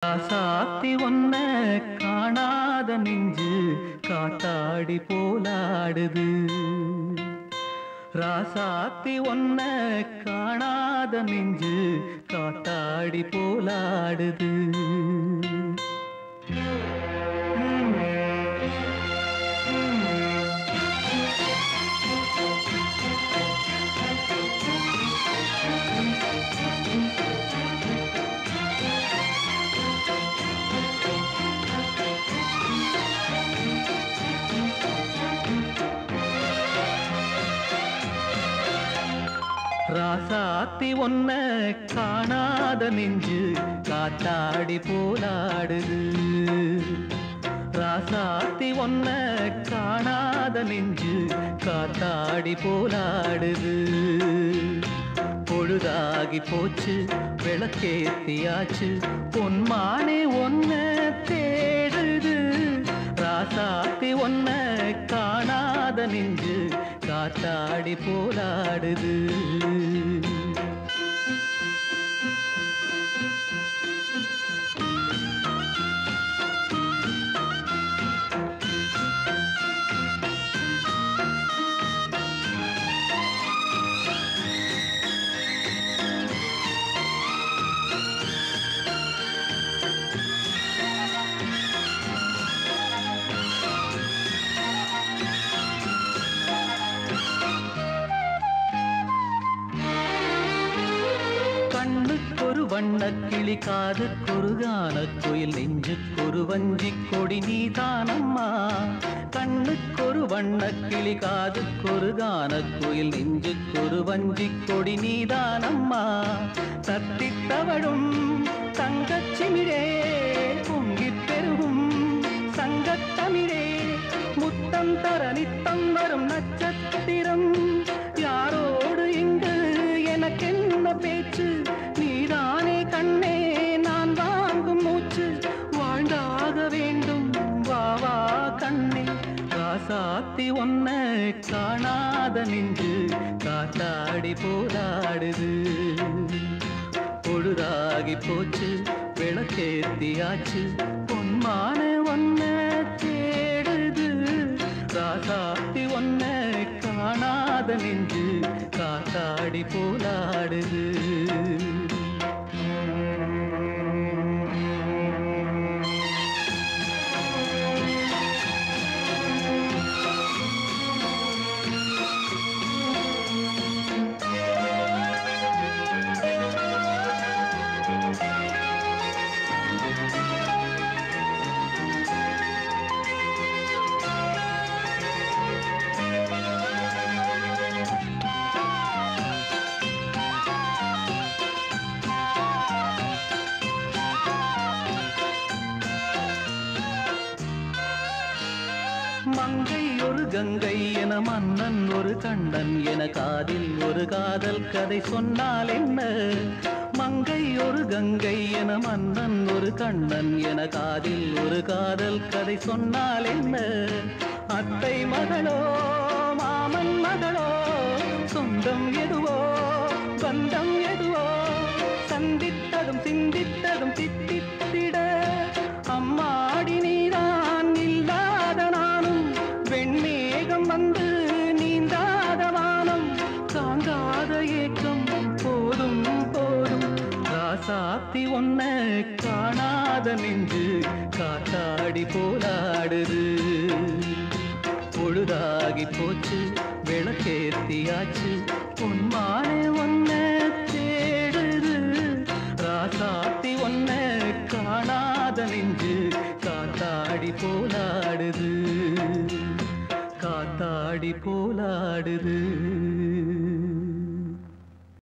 சாத்தி ஒன்ன காணாத நெஞ்சு காத்தாடி போலாடுது. ராசாத்தி ஒன்ன காணாத நெஞ்சு காத்தாடி போலாடுது. ராசாத்தி ஒன்ன காணாத நெஞ்சு காத்தாடி போலாடுது. ராசாத்தி ஒன்ன காணாத நெஞ்சு காத்தாடி போலாடுது. பொழுதாகி போச்சு விளக்கேத்தியாச்சு பொன்மானே ஒன்ன தேடுது. ராசாத்தி ஒன்ன காணாத நெஞ்சு காத்தாடி போலாடுது. கண்ணுக்கொரு வண்ணக்கிளி காதுக்கொரு கானக்குயில் நெஞ்சுக்கொரு வஞ்சிக் கொடி நீதானம்மா. கண்ணுக்கொரு வண்ணக்கிளி காதுக்கொரு கானக்குயில் நெஞ்சுக்கொரு வஞ்சிக் கொடி நீதானம்மா. தத்தித்தவழும் தங்கச்சிமிழே பொங்கிப் பெருகும் சங்கத்தமிழே முத்தம் தர நித்தம் வரும் நட்சத்திரம். யாரோடு இங்கு எனக்கென்ன பேச்சு, நீதானே கண்ணே நான் வாங்கும் மூச்சு. வாழ்ந்தாக வேண்டும் வா வா கண்ணே. ராசாத்தி ஒன்ன காணாத நெஞ்சு காத்தாடி போலாடுது. பொழுதாகி போச்சு விளக்கேத்தியாச்சு பொன்மான ஒன்ன தேடுது. ராசாத்தி ஒன்ன காணாத நெஞ்சு காத்தாடி போலாடுது. மங்கை ஒரு கங்கை என மன்னன் ஒரு கண்ணன் என காதில் ஒரு காதல் கதை சொன்னால் என்ன. மங்கை ஒரு கங்கை என மன்னன் ஒரு கண்ணன் என காதில் ஒரு காதல் கதை சொன்னால் என்ன. அத்தை மகளோ மாமன் மகளோ சொந்தம் எதுவோ பந்தம் எதுவோ சந்தித்ததும் சிந்தித்ததும் தித்தித்திட அம்மாடி நீதான் இல்லாத நானும் வெண்மேகம் வந்து நீந்தாத வானம் தாங்காத ஏக்கம் போதும் போதும். ராசாத்தி ஒன்ன காணாத நெஞ்சு காத்தாடி போலாடுது. பொழுதாகி போச்சு விளக்கேத்தியாச்சு பொன்மானே ஒன்ன தேடுது. ராசாத்தி ஒன்ன காணாத நெஞ்சு காத்தாடி போலாடுது. காத்தாடி போலாடுது.